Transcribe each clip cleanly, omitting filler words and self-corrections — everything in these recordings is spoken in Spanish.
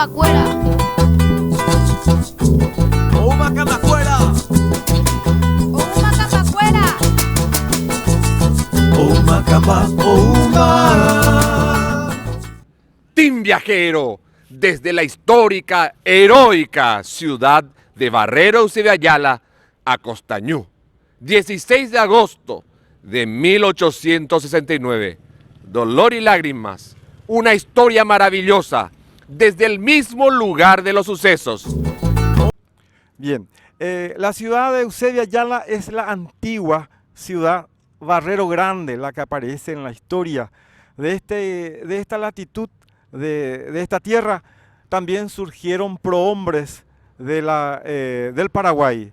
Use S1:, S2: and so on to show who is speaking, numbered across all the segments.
S1: cambacuera.
S2: Ouma cambacuera.
S1: Ouma cambacuera.
S2: Ouma camba, ouma.
S3: Team Viajero, desde la histórica, heroica ciudad de Barrero Eusebio Ayala a Costañú, 16 de agosto de 1869. Dolor y lágrimas, una historia maravillosa desde el mismo lugar de los sucesos.
S4: Bien, la ciudad de Eusebio Ayala es la antigua ciudad Barrero Grande, la que aparece en la historia de esta latitud, de esta tierra. También surgieron prohombres del Paraguay,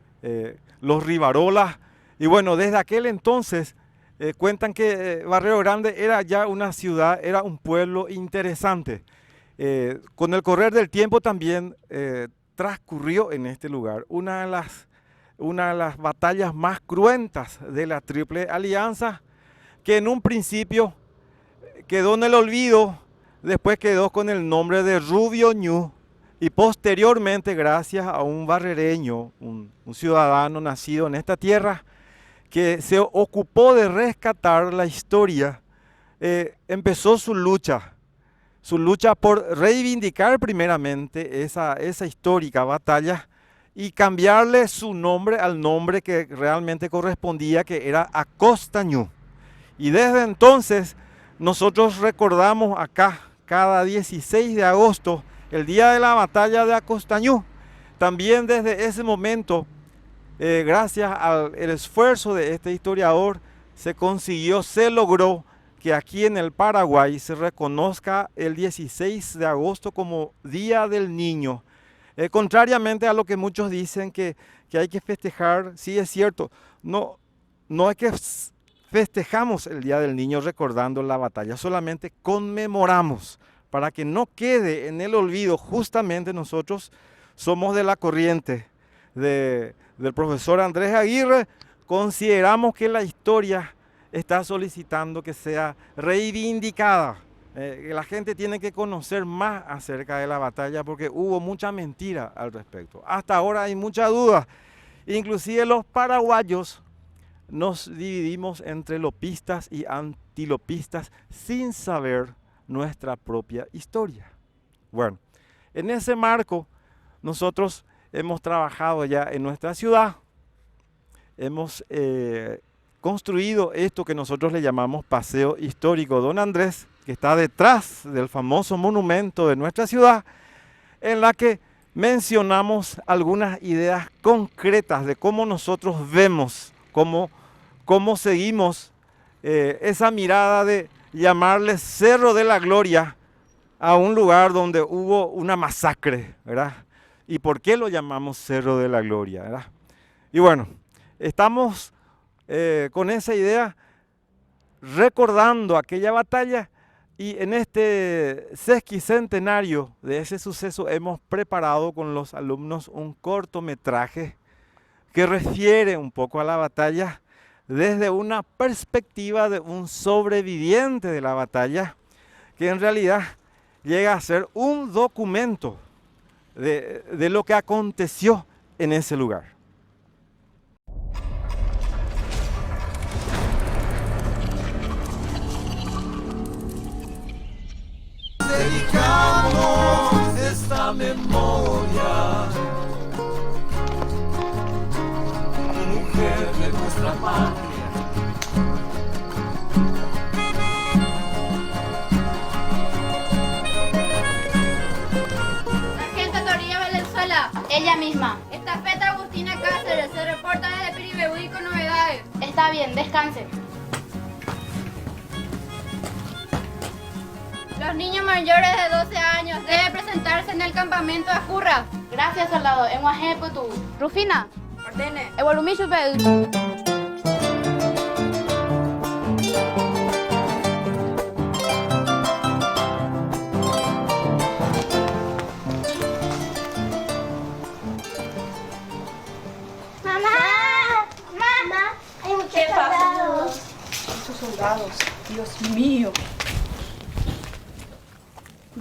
S4: los Rivarolas, y bueno, desde aquel entonces cuentan que Barrero Grande era ya una ciudad, era un pueblo interesante. Con el correr del tiempo también transcurrió en este lugar una de las batallas más cruentas de la Triple Alianza, que en un principio quedó en el olvido, después quedó con el nombre de Rubio Ñu, y posteriormente, gracias a un barrereño, un ciudadano nacido en esta tierra, que se ocupó de rescatar la historia, empezó su lucha por reivindicar primeramente esa histórica batalla y cambiarle su nombre al nombre que realmente correspondía, que era Acostañú. Y desde entonces nosotros recordamos acá cada 16 de agosto el día de la batalla de Acostañú. También desde ese momento, gracias al esfuerzo de este historiador, se logró que aquí en el Paraguay se reconozca el 16 de agosto como Día del Niño. Contrariamente a lo que muchos dicen que hay que festejar, sí es cierto, no es que festejamos el Día del Niño recordando la batalla, solamente conmemoramos para que no quede en el olvido. Justamente nosotros somos de la corriente del profesor Andrés Aguirre, consideramos que la historia está solicitando que sea reivindicada. La gente tiene que conocer más acerca de la batalla porque hubo mucha mentira al respecto. Hasta ahora hay mucha duda. Inclusive los paraguayos nos dividimos entre lopistas y antilopistas sin saber nuestra propia historia. Bueno, en ese marco nosotros hemos trabajado ya en nuestra ciudad, hemos construido esto que nosotros le llamamos Paseo Histórico Don Andrés, que está detrás del famoso monumento de nuestra ciudad, en la que mencionamos algunas ideas concretas de cómo nosotros vemos, cómo seguimos esa mirada de llamarle Cerro de la Gloria a un lugar donde hubo una masacre, ¿verdad? ¿Y por qué lo llamamos Cerro de la Gloria, verdad? Y bueno, estamos con esa idea recordando aquella batalla, y en este sesquicentenario de ese suceso hemos preparado con los alumnos un cortometraje que refiere un poco a la batalla desde una perspectiva de un sobreviviente de la batalla, que en realidad llega a ser un documento de lo que aconteció en ese lugar.
S2: Dedicamos esta memoria, mujer de nuestra patria.
S1: Sargento Torilla Valenzuela, ella misma. Estafeta Agustina Cáceres, se reporta desde Piribebuy con novedades. Está bien, descanse. Los niños mayores de 12 años deben presentarse en el campamento de Curra. Gracias, soldado. En Guajeputu. Rufina. Ordene. Evolumishupe.
S5: Mamá, hay muchos soldados.
S6: Muchos soldados. Dios mío.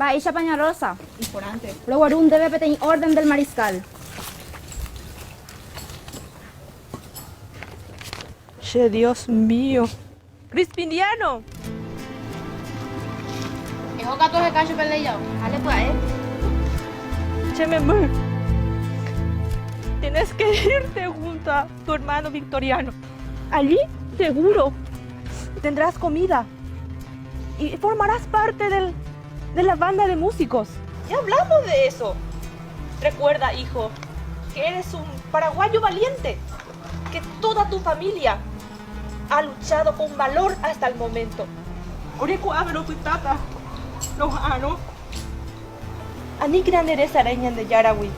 S1: Va Isha Pañarosa. Importante. Lo guarún debe pedir orden del mariscal.
S6: Che, Dios mío. Crispiniano.
S1: ¿Es gato de cacho peleado? Dale pues,
S6: Che, mi amor. Tienes que irte junto a tu hermano Victoriano. Allí, seguro, tendrás comida. Y formarás parte de la banda de músicos. Ya hablamos de eso. Recuerda, hijo, que eres un paraguayo valiente. Que toda tu familia ha luchado con valor hasta el momento. Oreco abro tu tata. Los ano. Ani grande eres araña de Yarawi.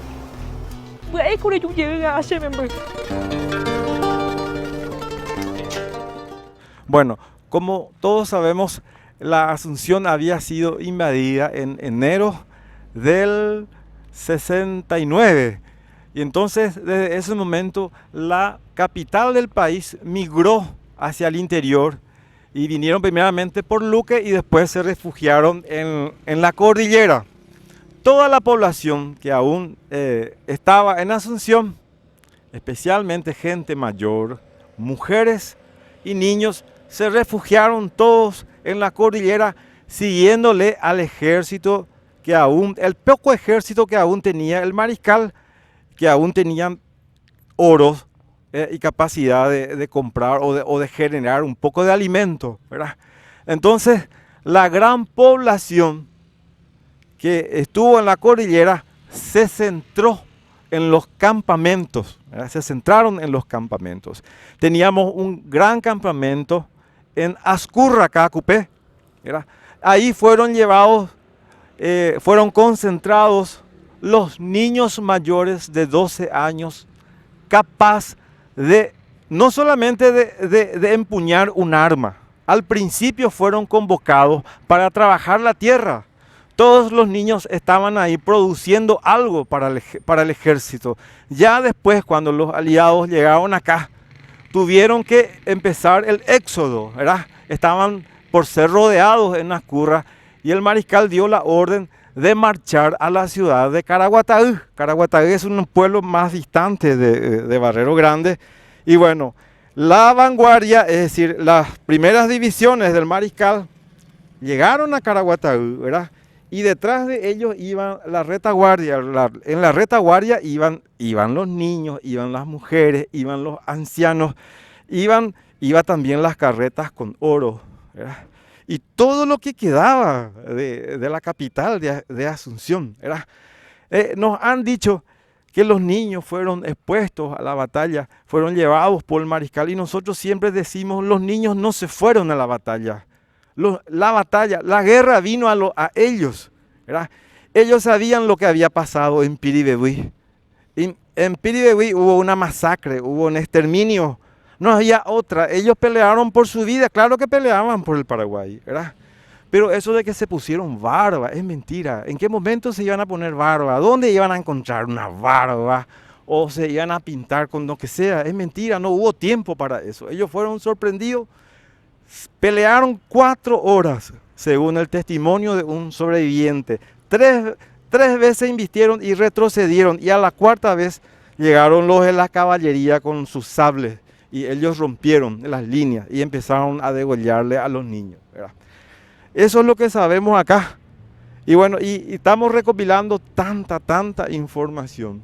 S4: Bueno, como todos sabemos, la Asunción había sido invadida en enero del 69. Y entonces, desde ese momento, la capital del país migró hacia el interior y vinieron primeramente por Luque y después se refugiaron en la cordillera. Toda la población que aún estaba en Asunción, especialmente gente mayor, mujeres y niños, se refugiaron todos en la cordillera siguiéndole al ejército que aún, el poco ejército que aún tenía el mariscal, que aún tenían oro y capacidad de comprar o de generar un poco de alimento, ¿verdad? Entonces, la gran población que estuvo en la cordillera se centró en los campamentos, ¿verdad? Se centraron en los campamentos. Teníamos un gran campamento en Ascurra, Cacupé, ¿verdad? Ahí fueron llevados, fueron concentrados los niños mayores de 12 años capaz de no solamente de empuñar un arma. Al principio fueron convocados para trabajar la tierra. Todos los niños estaban ahí produciendo algo para el ejército. Ya después, cuando los aliados llegaron acá, tuvieron que empezar el éxodo, ¿verdad? Estaban por ser rodeados en Ascurra y el mariscal dio la orden de marchar a la ciudad de Caraguatagüí. Caraguatagüí es un pueblo más distante de Barrero Grande. Y bueno, la vanguardia, es decir, las primeras divisiones del mariscal llegaron a Caraguatagüí, ¿verdad? Y detrás de ellos iban la retaguardia. En la retaguardia iban los niños, iban las mujeres, iban los ancianos, iba también las carretas con oro, ¿verdad? Y todo lo que quedaba de la capital de Asunción, ¿verdad? Nos han dicho que los niños fueron expuestos a la batalla, fueron llevados por el mariscal y nosotros siempre decimos, los niños no se fueron a la batalla. La guerra vino a ellos, ¿verdad? Ellos sabían lo que había pasado en Piribebuy. En Piribebuy hubo una masacre, hubo un exterminio. No había otra. Ellos pelearon por su vida. Claro que peleaban por el Paraguay, ¿verdad? Pero eso de que se pusieron barba es mentira. ¿En qué momento se iban a poner barba? ¿Dónde iban a encontrar una barba? ¿O se iban a pintar con lo que sea? Es mentira, no hubo tiempo para eso. Ellos fueron sorprendidos. Pelearon 4 horas, según el testimonio de un sobreviviente. Tres veces invistieron y retrocedieron. Y a la 4ª vez llegaron los de la caballería con sus sables. Y ellos rompieron las líneas y empezaron a degollarle a los niños, ¿verdad? Eso es lo que sabemos acá. Y bueno, y estamos recopilando tanta información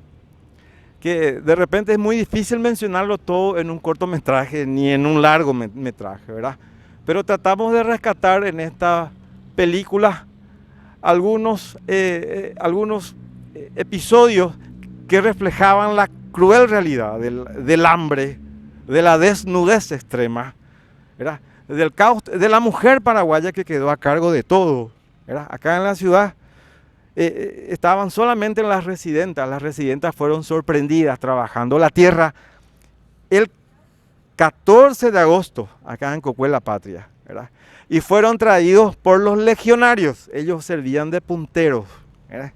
S4: que de repente es muy difícil mencionarlo todo en un cortometraje ni en un largometraje, ¿verdad? Pero tratamos de rescatar en esta película algunos episodios que reflejaban la cruel realidad del hambre, de la desnudez extrema, ¿verdad? Del caos de la mujer paraguaya que quedó a cargo de todo, ¿verdad? Acá en la ciudad estaban solamente las residentas fueron sorprendidas trabajando la tierra el 14 de agosto, acá en Cocué La Patria, ¿verdad? Y fueron traídos por los legionarios, ellos servían de punteros, ¿verdad?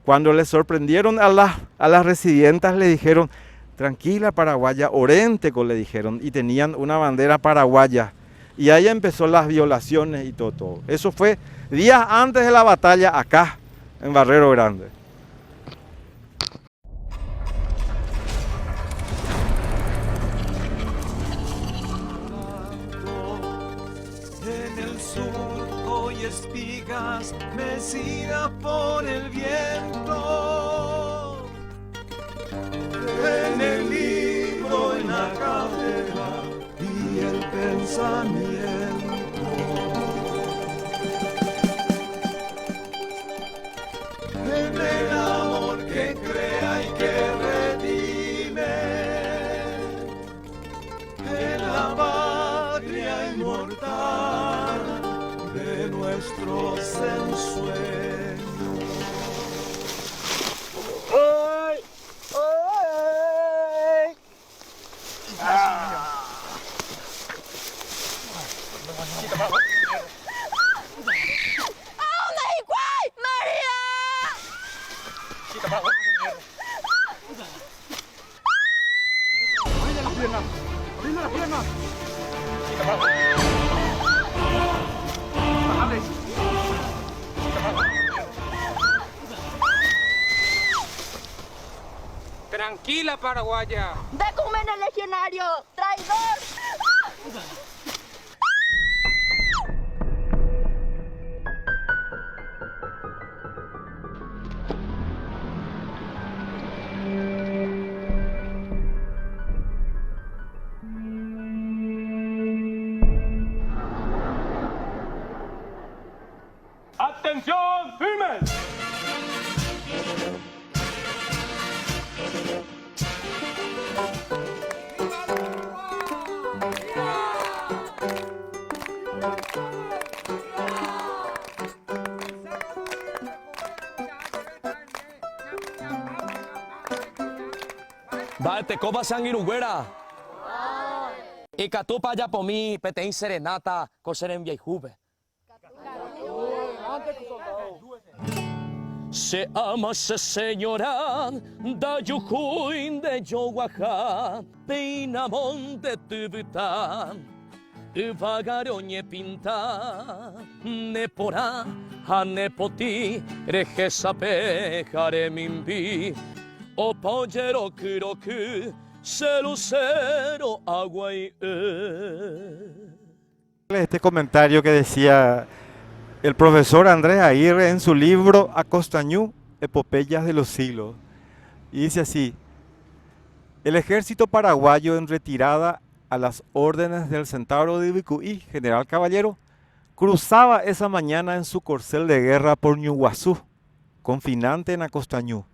S4: Cuando les sorprendieron a las residentas le dijeron, tranquila paraguaya, Orenteco le dijeron, y tenían una bandera paraguaya. Y ahí empezó las violaciones y todo. Eso fue días antes de la batalla acá, en Barrero Grande.
S2: En el surco y espigas mecidas por el viento. En el libro, en la cátedra y el pensamiento. En el amor que crea y que redime. En la patria inmortal de nuestros ensueños. ¡Ay! ¡Ay!
S7: Tranquila, paraguaya.
S6: ¡Decumen el legionario! ¡Traidor!
S7: ¡Atención! ¡Firmes!
S8: Date coba sanguiruguera. Y catupa ya por mí, peteín serenata, coser en viejube. Se ama se señora, da yujuin de yoguajá, peinamón de tubutá, vagaroñe pinta, nepora, hanepoti, rejesape, jaremimbi, o pollero kuroku, celucero aguay.
S4: Este comentario que decía el profesor Andrés Aguirre en su libro Acostañú, Epopeyas de los Siglos. Y dice así: el ejército paraguayo en retirada a las órdenes del centauro de Ibicuí, general Caballero, cruzaba esa mañana en su corcel de guerra por Ñuguazú, confinante en Acostañú.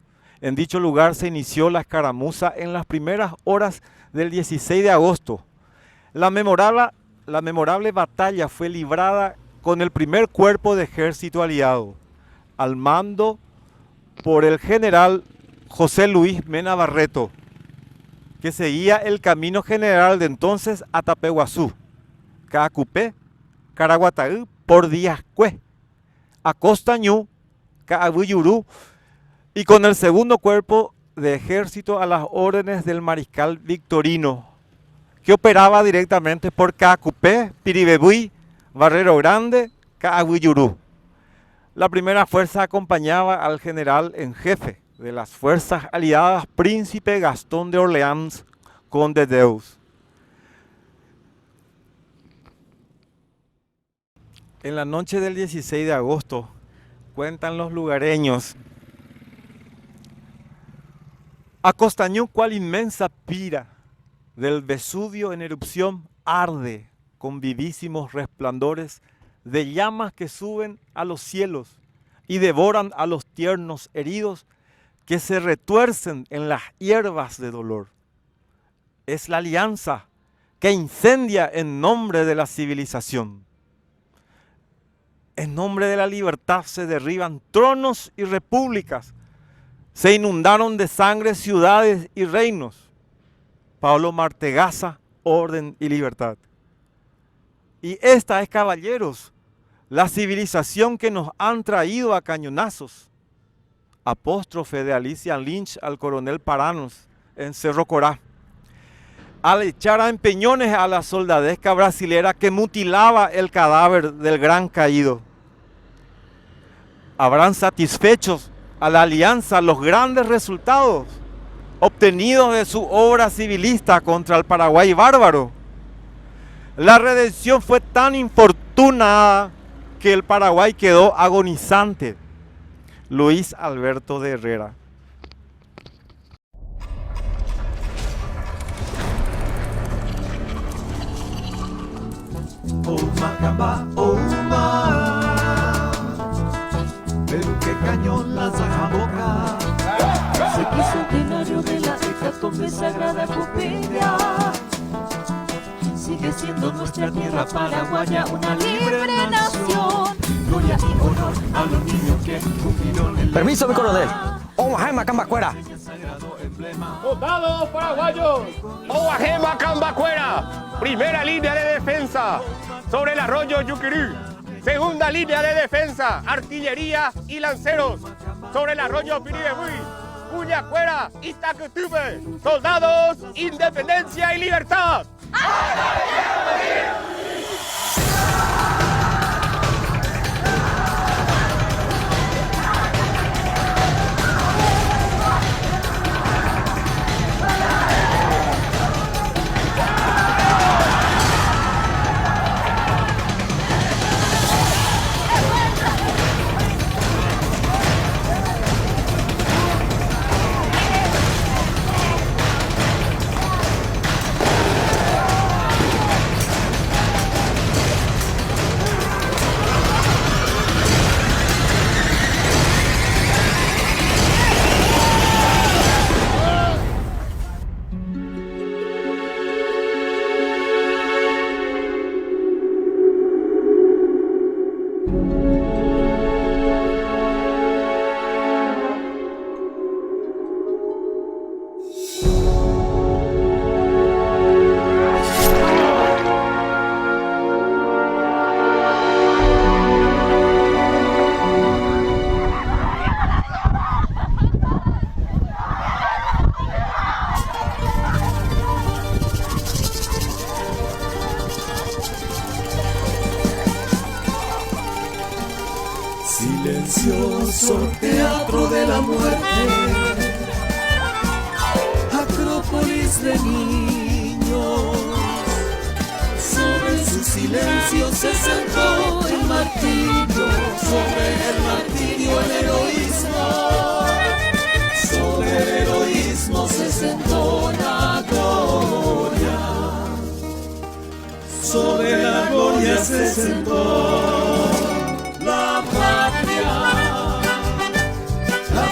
S4: En dicho lugar se inició la escaramuza en las primeras horas del 16 de agosto. La memorable batalla fue librada con el primer cuerpo de ejército aliado, al mando por el general José Luis Mena Barreto, que seguía el camino general de entonces a Tapehuazú, Caacupé, Caraguataú, por Díazcue, Acostañú, Caabuyurú, y con el segundo cuerpo de ejército a las órdenes del mariscal Victorino, que operaba directamente por Caacupé, Piribebuy, Barrero Grande, Caabuyurú. La primera fuerza acompañaba al general en jefe de las fuerzas aliadas, Príncipe Gastón de Orleans, conde de Deus. En la noche del 16 de agosto, cuentan los lugareños, Acostañú, cual inmensa pira del Vesubio en erupción, arde con vivísimos resplandores de llamas que suben a los cielos y devoran a los tiernos heridos que se retuercen en las hierbas de dolor. Es la alianza que incendia en nombre de la civilización. En nombre de la libertad se derriban tronos y repúblicas, se inundaron de sangre ciudades y reinos. Pablo Martegaza, orden y libertad. Y esta es, caballeros, la civilización que nos han traído a cañonazos. Apóstrofe de Alicia Lynch al coronel Paranos en Cerro Corá. al echar a empeñones a la soldadesca brasilera que mutilaba el cadáver del gran caído. Habrán satisfechos a la alianza los grandes resultados obtenidos de su obra civilista contra el Paraguay bárbaro. La redención fue tan infortunada que el Paraguay quedó agonizante. Luis Alberto de Herrera.
S2: Oh Macamba, oh Ma, pero qué cañón lanza Jaboca.
S9: Bicentenario de la hecatombe sagrada Pompeya. Sigue siendo nuestra tierra paraguaya una libre nación. Gloria y honor a los niños que cumplieron el...
S8: Permiso, mi coronel. Owajema Cambacuera.
S3: ¡Soldados paraguayos! ¡Owajema Cambacuera! Primera línea de defensa sobre el arroyo Yuquirí. Segunda línea de defensa, artillería y lanceros sobre el arroyo Piribebuy, Puñacuera y Tacutupe. ¡Soldados, independencia y libertad!
S2: Silencioso teatro de la muerte, acrópolis de niños. Sobre su silencio se sentó el martirio, sobre el martirio el heroísmo. Sobre el heroísmo se sentó la gloria. Sobre la gloria se sentó la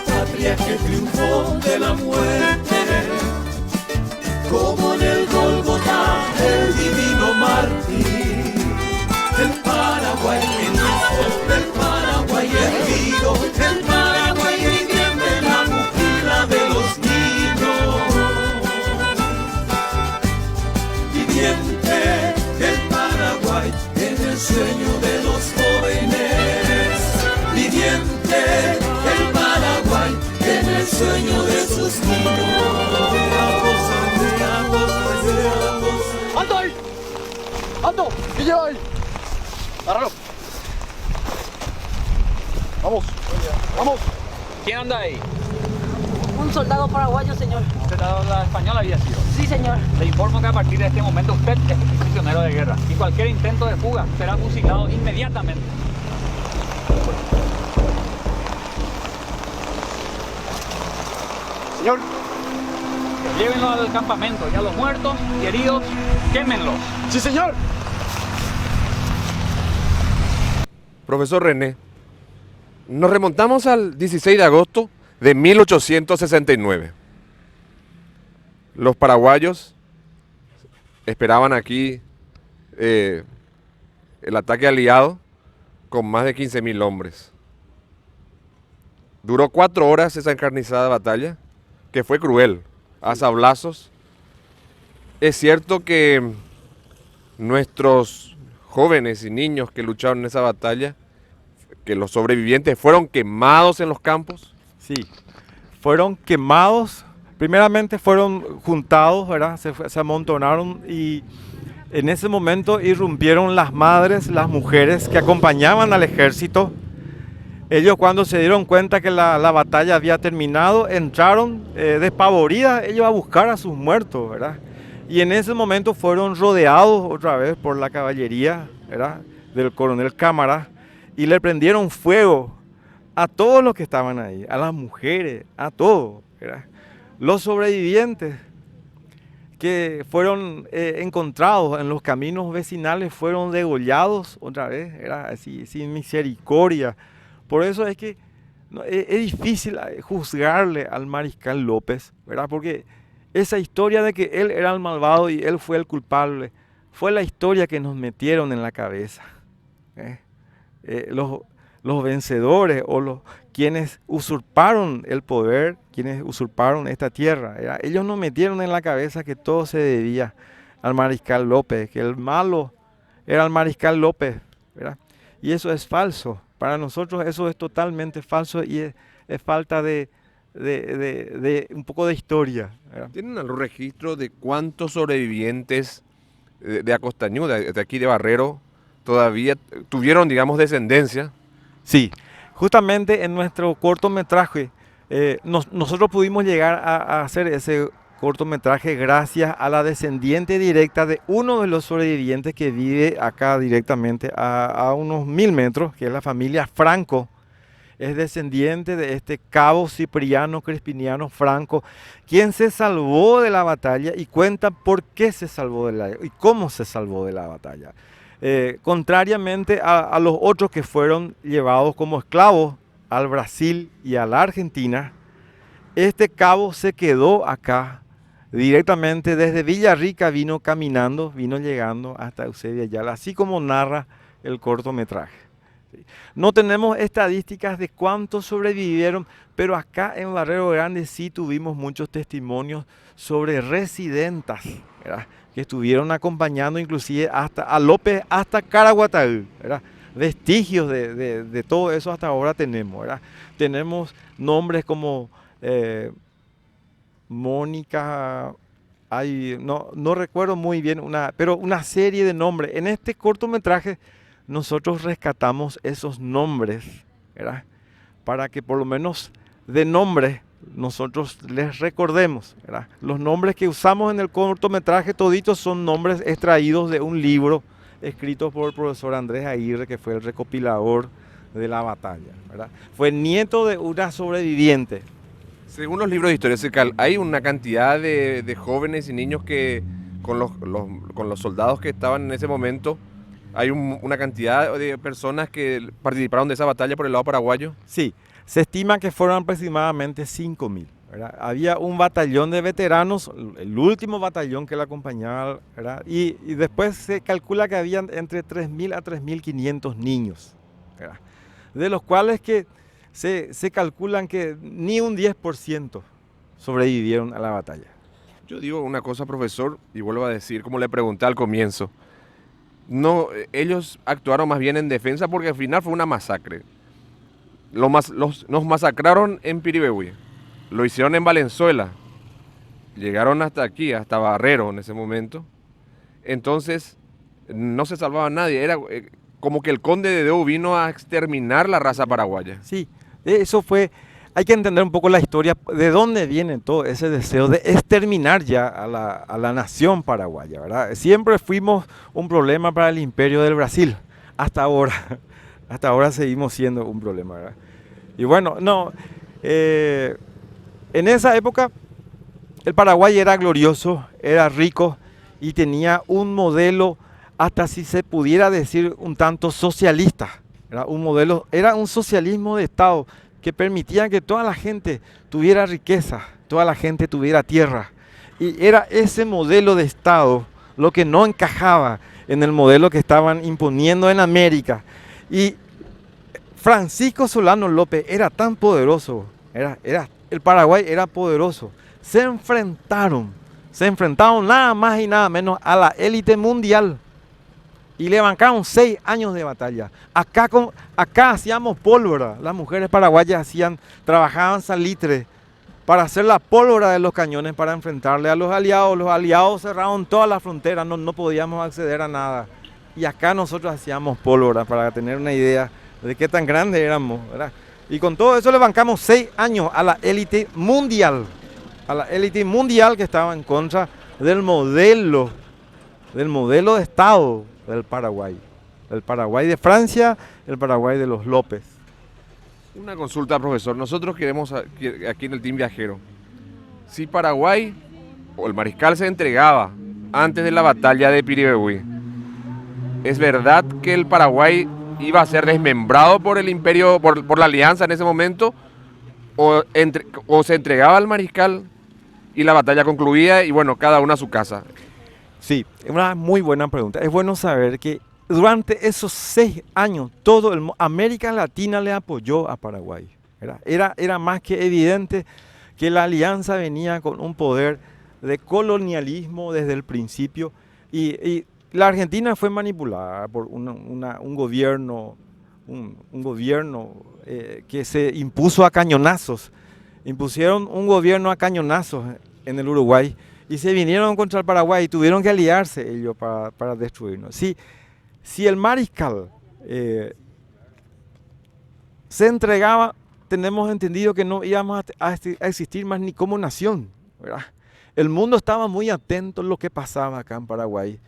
S2: patria que triunfó de la muerte, como en el Gólgota el divino mártir, el Paraguay nuestro, el Paraguay herido, el Paraguay viviente, la pupila de los niños, viviente el Paraguay en el sueño de los jóvenes, viviente el Paraguay en el sueño de sus niños.
S8: ¡Alto ahí! ¡Alto! ¡Y lleva ahí! ¡Agárralo! ¡Vamos! ¡Vamos!
S7: ¿Quién anda ahí?
S6: Un soldado paraguayo, señor.
S7: ¿Soldado español había sido?
S6: Sí, señor.
S7: Le informo que a partir de este momento usted es un prisionero de guerra y cualquier intento de fuga será fusilado inmediatamente.
S4: Señor.
S7: Llévenlo al campamento y a los muertos y heridos, quémenlos.
S4: Sí, señor.
S3: Profesor René, nos remontamos al 16 de agosto de 1869. Los paraguayos esperaban aquí el ataque aliado con más de 15.000 hombres. Duró 4 horas esa encarnizada batalla, que fue cruel, a sablazos. Es cierto que nuestros jóvenes y niños que lucharon en esa batalla, que los sobrevivientes fueron quemados en los campos.
S4: Sí, fueron quemados Primeramente fueron juntados, ¿verdad? Se amontonaron y en ese momento irrumpieron las madres, las mujeres que acompañaban al ejército. Ellos cuando se dieron cuenta que la batalla había terminado, entraron despavoridas ellos a buscar a sus muertos, ¿verdad? Y en ese momento fueron rodeados otra vez por la caballería, ¿verdad? Del coronel Cámara, y le prendieron fuego a todos los que estaban ahí, a las mujeres, a todos, ¿verdad? Los sobrevivientes que fueron encontrados en los caminos vecinales fueron degollados otra vez, era así, sin misericordia. Por eso es que es difícil juzgarle al mariscal López, ¿verdad? Porque esa historia de que él era el malvado y él fue el culpable, fue la historia que nos metieron en la cabeza. Los vencedores o quienes usurparon el poder, quienes usurparon esta tierra, ¿verdad? Ellos nos metieron en la cabeza que todo se debía al mariscal López, que el malo era el mariscal López, ¿verdad? Y eso es falso. Para nosotros eso es totalmente falso y es falta de un poco de historia, ¿verdad?
S3: ¿Tienen algún registro de cuántos sobrevivientes de Acostañú, de aquí de Barrero, todavía tuvieron, digamos, descendencia?
S4: Sí, justamente en nuestro cortometraje nosotros pudimos llegar a hacer ese cortometraje gracias a la descendiente directa de uno de los sobrevivientes que vive acá directamente a unos 1000 metros, que es la familia Franco. Es descendiente de este cabo Cipriano Crespiniano Franco, quien se salvó de la batalla y cuenta por qué se salvó y cómo se salvó de la batalla. Contrariamente a los otros que fueron llevados como esclavos al Brasil y a la Argentina, este cabo se quedó acá directamente desde Villarrica, vino caminando, vino llegando hasta Eusebio Ayala, así como narra el cortometraje. No tenemos estadísticas de cuántos sobrevivieron, pero acá en Barrero Grande sí tuvimos muchos testimonios sobre residentas, ¿verdad? Que estuvieron acompañando inclusive hasta a López, hasta Caraguatá, ¿verdad? Vestigios de todo eso hasta ahora tenemos, ¿verdad? Tenemos nombres como Mónica, no recuerdo muy bien, pero una serie de nombres. En este cortometraje nosotros rescatamos esos nombres, ¿verdad? Para que por lo menos de nombre nosotros les recordemos, ¿verdad? Los nombres que usamos en el cortometraje toditos son nombres extraídos de un libro escrito por el profesor Andrés Aguirre, que fue el recopilador de la batalla, ¿verdad? Fue nieto de una sobreviviente.
S3: Según los libros de historia, hay una cantidad de jóvenes y niños que con los soldados que estaban en ese momento, hay una cantidad de personas que participaron de esa batalla por el lado paraguayo.
S4: Sí, se estima que fueron aproximadamente 5000, ¿verdad? Había un batallón de veteranos, el último batallón que la acompañaba, ¿verdad? Y después se calcula que habían entre 3000 a 3500 niños, ¿verdad? De los cuales que se calculan que ni un 10% sobrevivieron a la batalla.
S3: Yo digo una cosa, profesor, y vuelvo a decir, como le pregunté al comienzo, no, ellos actuaron más bien en defensa porque al final fue una masacre. Nos masacraron en Piribehuy, lo hicieron en Valenzuela, llegaron hasta aquí, hasta Barrero en ese momento. Entonces no se salvaba nadie, era como que el conde de Deu vino a exterminar la raza paraguaya.
S4: Sí, eso fue, hay que entender un poco la historia, de dónde viene todo ese deseo de exterminar ya a la nación paraguaya, ¿verdad? Siempre fuimos un problema para el imperio del Brasil, hasta ahora seguimos siendo un problema, ¿verdad? Y bueno, en esa época el Paraguay era glorioso, era rico y tenía un modelo, hasta si se pudiera decir un tanto socialista, ¿verdad? Era un socialismo de Estado que permitía que toda la gente tuviera riqueza, toda la gente tuviera tierra. Y era ese modelo de Estado lo que no encajaba en el modelo que estaban imponiendo en América. Y Francisco Solano López era tan poderoso, el Paraguay era poderoso. Se enfrentaron nada más y nada menos a la élite mundial. Y le bancaron 6 años de batalla. Acá hacíamos pólvora, las mujeres paraguayas trabajaban salitre, para hacer la pólvora de los cañones para enfrentarle a los aliados. Los aliados cerraron todas las fronteras, no podíamos acceder a nada. Y acá nosotros hacíamos pólvora para tener una idea de qué tan grandes éramos, ¿verdad? Y con todo eso le bancamos 6 años a la élite mundial que estaba en contra del modelo de Estado del Paraguay de Francia, el Paraguay de los López.
S3: Una consulta, profesor. Nosotros queremos aquí en el Team Viajero, si Paraguay o el mariscal se entregaba antes de la batalla de Piribebuy, ¿es verdad que el Paraguay iba a ser desmembrado por el imperio, por la alianza en ese momento? ¿O se entregaba al mariscal y la batalla concluía y bueno, cada uno a su casa?
S4: Sí, es una muy buena pregunta. Es bueno saber que durante esos 6 años, América Latina le apoyó a Paraguay. Era más que evidente que la alianza venía con un poder de colonialismo desde el principio y la Argentina fue manipulada por un gobierno que se impuso a cañonazos. Impusieron un gobierno a cañonazos en el Uruguay y se vinieron contra el Paraguay y tuvieron que aliarse ellos para destruirnos. Si el mariscal se entregaba, tenemos entendido que no íbamos a existir más ni como nación, ¿verdad? El mundo estaba muy atento a lo que pasaba acá en Paraguay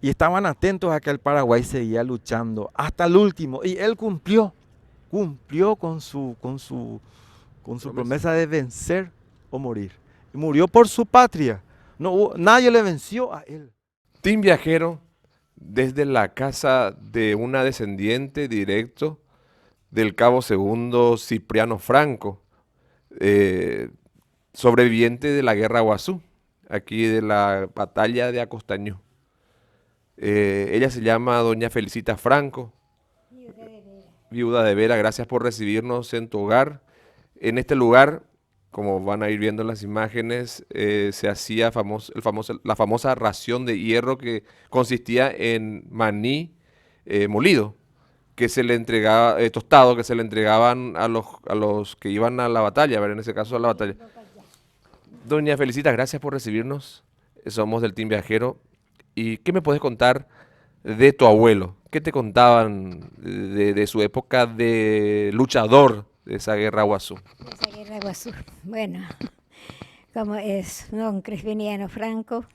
S4: y estaban atentos a que el Paraguay seguía luchando hasta el último y él cumplió con su promesa de vencer o morir. Y murió por su patria. Nadie le venció a él.
S3: Team Viajero, desde la casa de una descendiente directo del cabo segundo Cipriano Franco, sobreviviente de la guerra Guazú, aquí de la batalla de Acostañú. Ella se llama doña Felicita Franco, viuda de Vera. Gracias por recibirnos en tu hogar. En este lugar, como van a ir viendo en las imágenes, se hacía la famosa ración de hierro que consistía en maní molido, que se le entregaba, tostado, que se le entregaban a los que iban a la batalla, a ver, en ese caso a la batalla. Doña Felicita, gracias por recibirnos. Somos del Team Viajero. ¿Y qué me puedes contar de tu abuelo? ¿Qué te contaban de su época de luchador de esa guerra Guazú?
S10: Esa guerra Guazú, bueno, como es don Crispiniano Franco,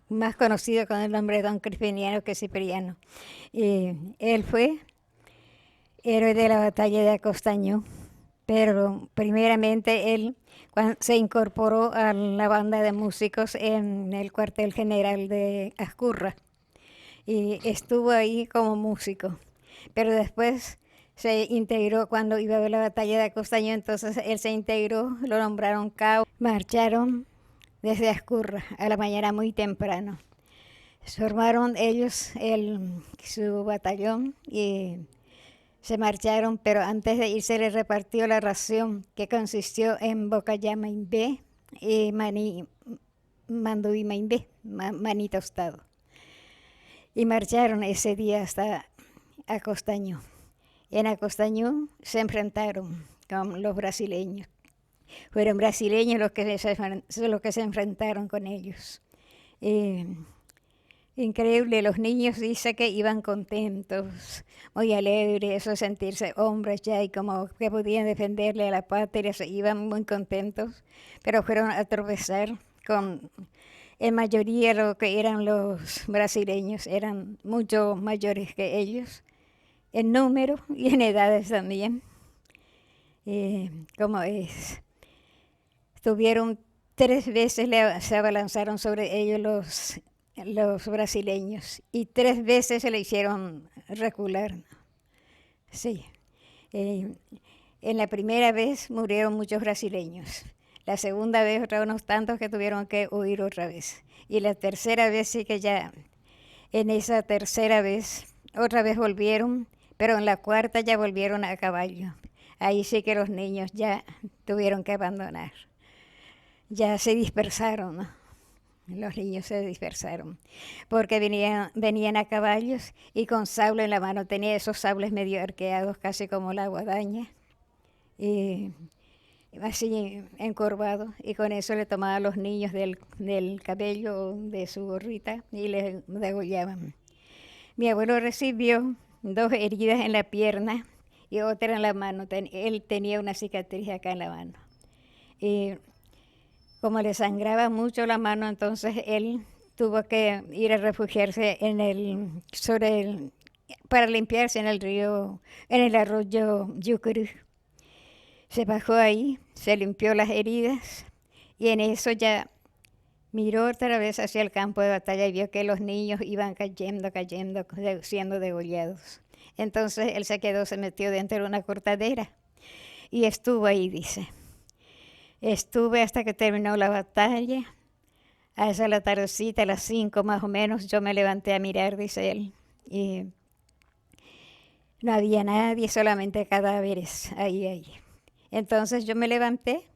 S10: más conocido con el nombre de don Crispiniano que Cipriano. Y él fue héroe de la batalla de Acostañú, pero primeramente él se incorporó a la banda de músicos en el cuartel general de Ascurra y estuvo ahí como músico, pero después se integró cuando iba a ver la batalla de Acostañú, entonces él se integró, lo nombraron cabo, marcharon desde Ascurra a la mañana muy temprano. Formaron ellos su batallón y se marcharon, pero antes de irse les repartió la ración que consistió en bocayá maimbé y maní manduí maimbé, maní tostado. Y marcharon ese día hasta Acostañú. En Acostañú se enfrentaron con los brasileños. Fueron brasileños los que se enfrentaron con ellos. Increíble, los niños dicen que iban contentos, muy alegres, eso sentirse hombres ya y como que podían defenderle a la patria, se iban muy contentos, pero fueron a tropezar con, en mayoría lo que eran los brasileños, eran mucho mayores que ellos, en número y en edades también. Como es, tuvieron 3 veces, se abalanzaron sobre ellos los brasileños y 3 veces se le hicieron recular. Sí. En la primera vez murieron muchos brasileños. La segunda vez unos tantos que tuvieron que huir otra vez. Y la tercera vez sí que ya, en esa tercera vez, otra vez volvieron, pero en la cuarta ya volvieron a caballo. Ahí sí que los niños ya tuvieron que abandonar. Ya se dispersaron, ¿no? Los niños se dispersaron porque venían a caballos y con sable en la mano. Tenía esos sables medio arqueados, casi como la guadaña. Y así encorvado, y con eso le tomaba a los niños del cabello de su gorrita y les degollaban. Mi abuelo recibió 2 heridas en la pierna y otra en la mano. Él tenía una cicatriz acá en la mano. Y como le sangraba mucho la mano, entonces él tuvo que ir a refugiarse para limpiarse en el río, en el arroyo Yucurú. Se bajó ahí, se limpió las heridas y en eso ya miró otra vez hacia el campo de batalla y vio que los niños iban cayendo, siendo degollados. Entonces él se quedó, se metió dentro de una cortadera y estuvo ahí, dice. Estuve hasta que terminó la batalla. A esa la tardecita, a las 5 más o menos, yo me levanté a mirar, dice él, y no había nadie, solamente cadáveres ahí. Entonces yo me levanté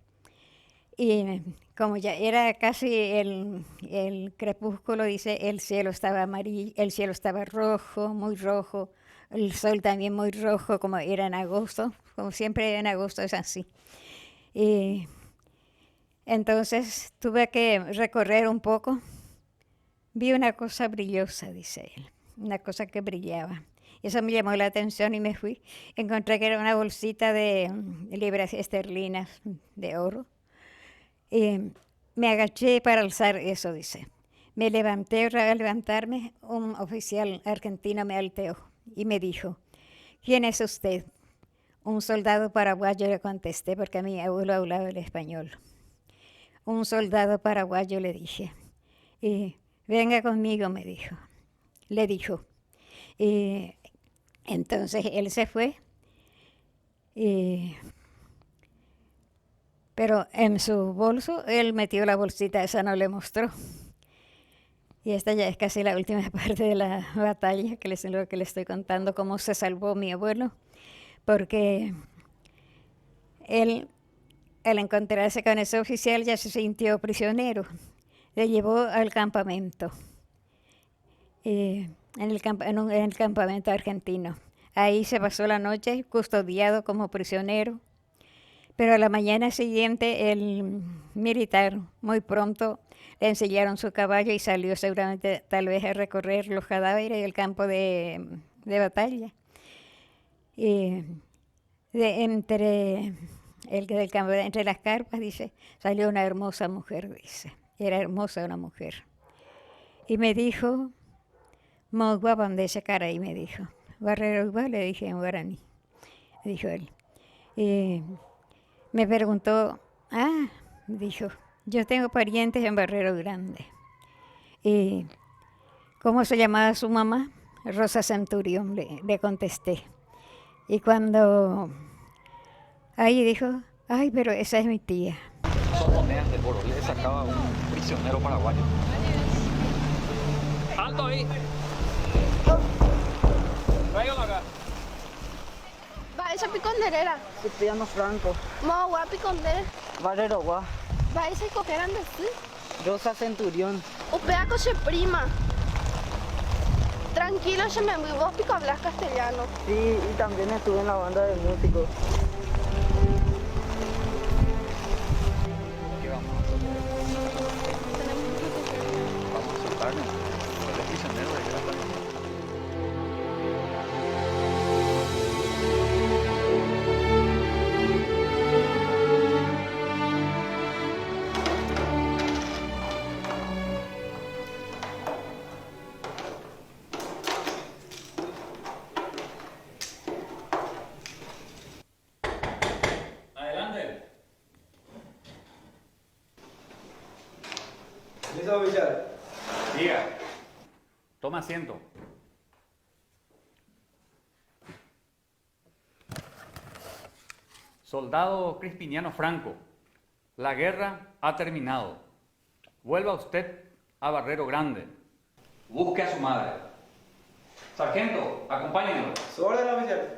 S10: y como ya era casi el crepúsculo, dice, el cielo estaba amarillo, el cielo estaba rojo, muy rojo, el sol también muy rojo, como era en agosto, como siempre en agosto es así. Y entonces tuve que recorrer un poco. Vi una cosa brillosa, dice él, una cosa que brillaba. Eso me llamó la atención y me fui. Encontré que era una bolsita de libras esterlinas de oro. Y me agaché para alzar eso, dice. Me levanté, al levantarme, un oficial argentino me alteó y me dijo, ¿quién es usted? Un soldado paraguayo, le contesté, porque a mi abuelo hablaba el español. Un soldado paraguayo, le dije. Y venga conmigo, me dijo. Le dijo. Y entonces él se fue. Pero en su bolso, él metió la bolsita, esa no le mostró. Y esta ya es casi la última parte de la batalla, que lo que le estoy contando, cómo se salvó mi abuelo. Porque él, al encontrarse con ese oficial, ya se sintió prisionero. Le llevó al campamento, en el campamento argentino. Ahí se pasó la noche custodiado como prisionero. Pero a la mañana siguiente el militar muy pronto le enseñaron su caballo y salió seguramente tal vez a recorrer los cadáveres del campo de batalla. Y entre las carpas, dice, salió una hermosa mujer, dice. Era hermosa una mujer. Y me dijo, muy guapa de esa cara, y me dijo, Barrero igual, le dije en guaraní, dijo él. Y me preguntó, dijo, yo tengo parientes en Barrero Grande. ¿Y cómo se llamaba su mamá? Rosa Centurión, le contesté. Y cuando ahí dijo, ay, pero esa es mi tía.
S7: Son monedas de oro, le sacaba un prisionero paraguayo. ¡Alto ahí! Tráigalo acá.
S1: Va, esa piconderera.
S11: Cipriano Franco.
S1: Mo, gua picondere.
S11: Barrero Gua.
S1: Va, esa cogeran de sí.
S11: Rosa Centurión.
S1: O pedaco se prima. Tranquilo, se me vos pico hablas castellano.
S11: Sí, y también estuve en la banda de músicos.
S7: ¿Qué vamos a hacer? Vamos a soltarnos. Él es prisionero de guerra también. Adelante.
S12: ¿Listo, oficial?
S7: Diga. Toma asiento. Soldado Crispiniano Franco, la guerra ha terminado. Vuelva usted a Barrero Grande. Busque a su madre. Sargento, acompáñenlo.
S12: Su orden, oficial.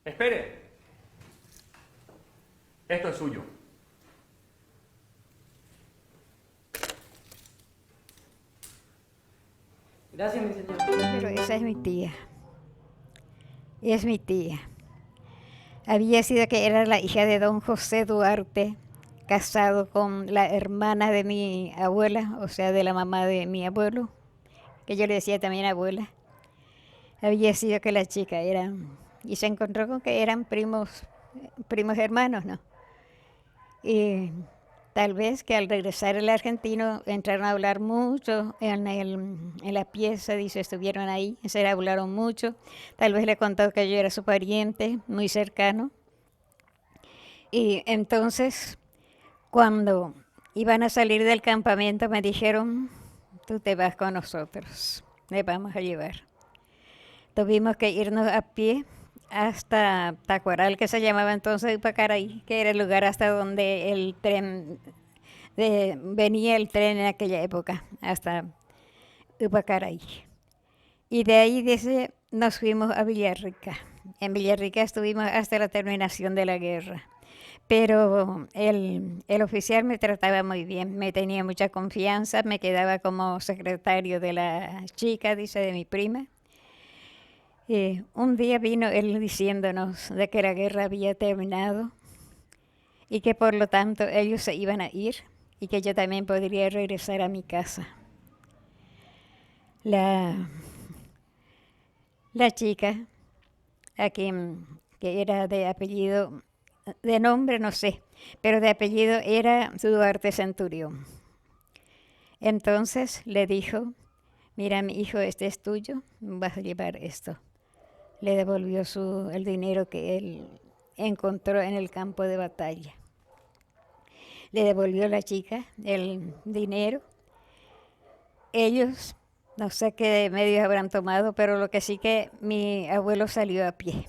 S7: Espere. Esto es suyo.
S11: Gracias, mi señor.
S10: Pero esa es mi tía. Y es mi tía. Había sido que era la hija de don José Duarte, casado con la hermana de mi abuela, o sea, de la mamá de mi abuelo, que yo le decía también abuela. Había sido que la chica era, y se encontró con que eran primos hermanos, ¿no? Y tal vez que al regresar el argentino entraron a hablar mucho en la pieza, dice, estuvieron ahí, se hablaron mucho. Tal vez le contó que yo era su pariente, muy cercano. Y entonces, cuando iban a salir del campamento, me dijeron, tú te vas con nosotros, le vamos a llevar. Tuvimos que irnos a pie hasta Tacuaral, que se llamaba entonces Upacaraí, que era el lugar hasta donde el tren, venía el tren en aquella época, hasta Upacaraí. Y de ahí nos fuimos a Villarrica. En Villarrica estuvimos hasta la terminación de la guerra. Pero el oficial me trataba muy bien, me tenía mucha confianza, me quedaba como secretario de la chica, dice, de mi prima. Un día vino él diciéndonos de que la guerra había terminado y que por lo tanto ellos se iban a ir y que yo también podría regresar a mi casa. La chica, que era de apellido, de nombre no sé, pero de apellido era Duarte Centurión. Entonces le dijo, mira mi hijo, este es tuyo, vas a llevar esto. Le devolvió el dinero que él encontró en el campo de batalla. Le devolvió a la chica el dinero. Ellos, no sé qué medios habrán tomado, pero lo que sí que mi abuelo salió a pie.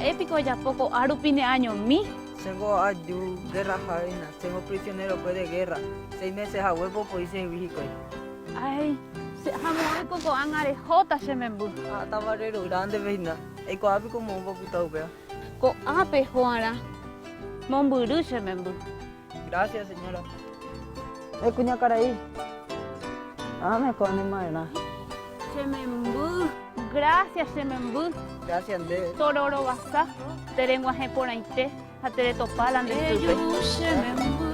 S1: Épico ya poco arupine año mi.
S11: Tengo ayu, guerra jaina, tengo prisionero pues de guerra. 6 meses a huevo pues hice México.
S1: Ay, se jamón coco angare jota shemembu.
S11: Ah, tabarero grande veina. Eco api como un poquito vea.
S1: Ko ape juara. Momburu shemembu.
S11: Gracias, señora. Cuña caraí. Ah, me pone mal.
S1: Shemembu. Gracias, Shemembu.
S11: Gracias, Ande.
S1: Tororo basa. Terenguaje por ahí te. A tere topalan de tupe. Shemembu.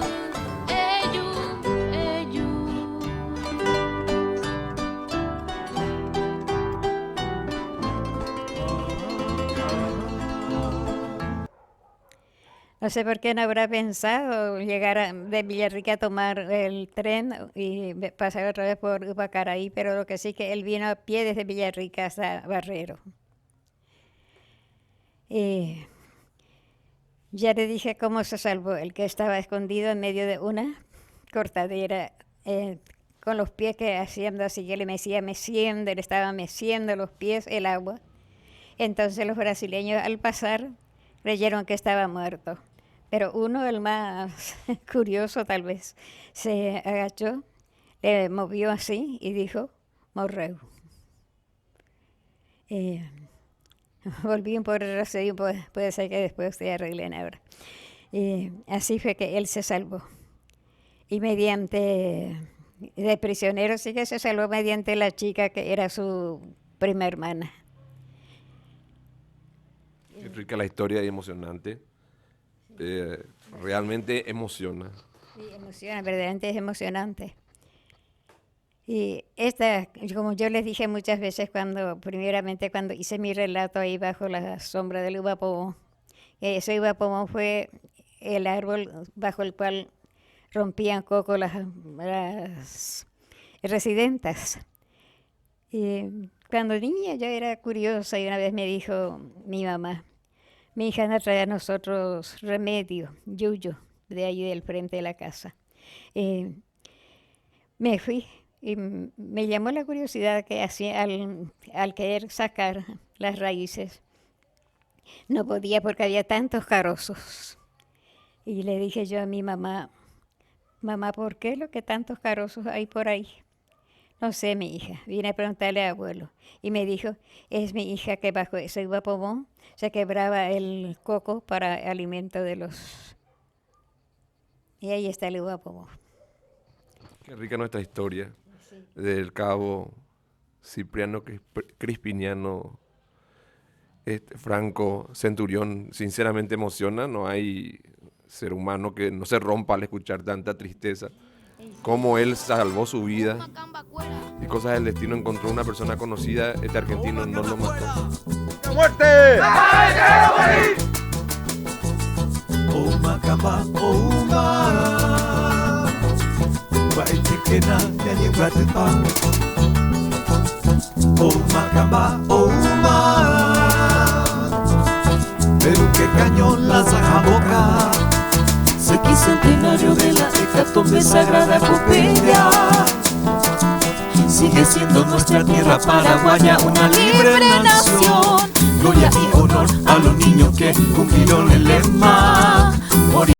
S10: No sé por qué no habrá pensado llegar de Villarrica a tomar el tren y pasar otra vez por Upacaraí, pero lo que sí que él vino a pie desde Villarrica hasta Barrero. Y ya le dije cómo se salvó, el que estaba escondido en medio de una cortadera, con los pies que haciendo así, que le decía meciendo, le estaba meciendo los pies el agua. Entonces los brasileños al pasar creyeron que estaba muerto. Pero uno, el más curioso tal vez, se agachó, le movió así y dijo, morreu. Volví un poco retrocedido, puede ser que después usted arreglen ahora. Así fue que él se salvó. Y de prisionero sí que se salvó mediante la chica que era su prima hermana.
S3: Qué rica la historia y emocionante. Realmente emociona.
S10: Sí, emociona, verdaderamente es emocionante. Y como yo les dije muchas veces primeramente cuando hice mi relato ahí bajo la sombra del uva pomo, ese uva pomo fue el árbol bajo el cual rompían coco las residentas. Y cuando niña yo era curiosa y una vez me dijo mi mamá, mi hija nos trae a nosotros remedio, yuyo, de ahí del frente de la casa. Me fui y me llamó la curiosidad que hacía al querer sacar las raíces. No podía porque había tantos carozos. Y le dije yo a mi mamá, mamá, ¿por qué lo que tantos carozos hay por ahí? No sé, mi hija. Vine a preguntarle al abuelo. Y me dijo, es mi hija que bajo ese uva pomón se quebraba el coco para alimento de los... Y ahí está el uva pomón.
S3: Qué rica nuestra historia del cabo Cipriano Crispiniano Franco Centurión. Sinceramente emociona, no hay ser humano que no se rompa al escuchar tanta tristeza. Cómo él salvó su vida y cosas del destino, encontró una persona conocida, este argentino no lo mató.
S2: ¡Muerte! Oh Macamba, oh Ma, Guaytequena, Yañiguatepa. Oh Macamba, oh Ma, pero qué cañón la Zajaboca.
S9: Sequicentenario de la hecatombe sagrada Pompeya. Sigue siendo nuestra tierra paraguaya una libre nación. Gloria y honor a los niños que cumplieron el lema. Morir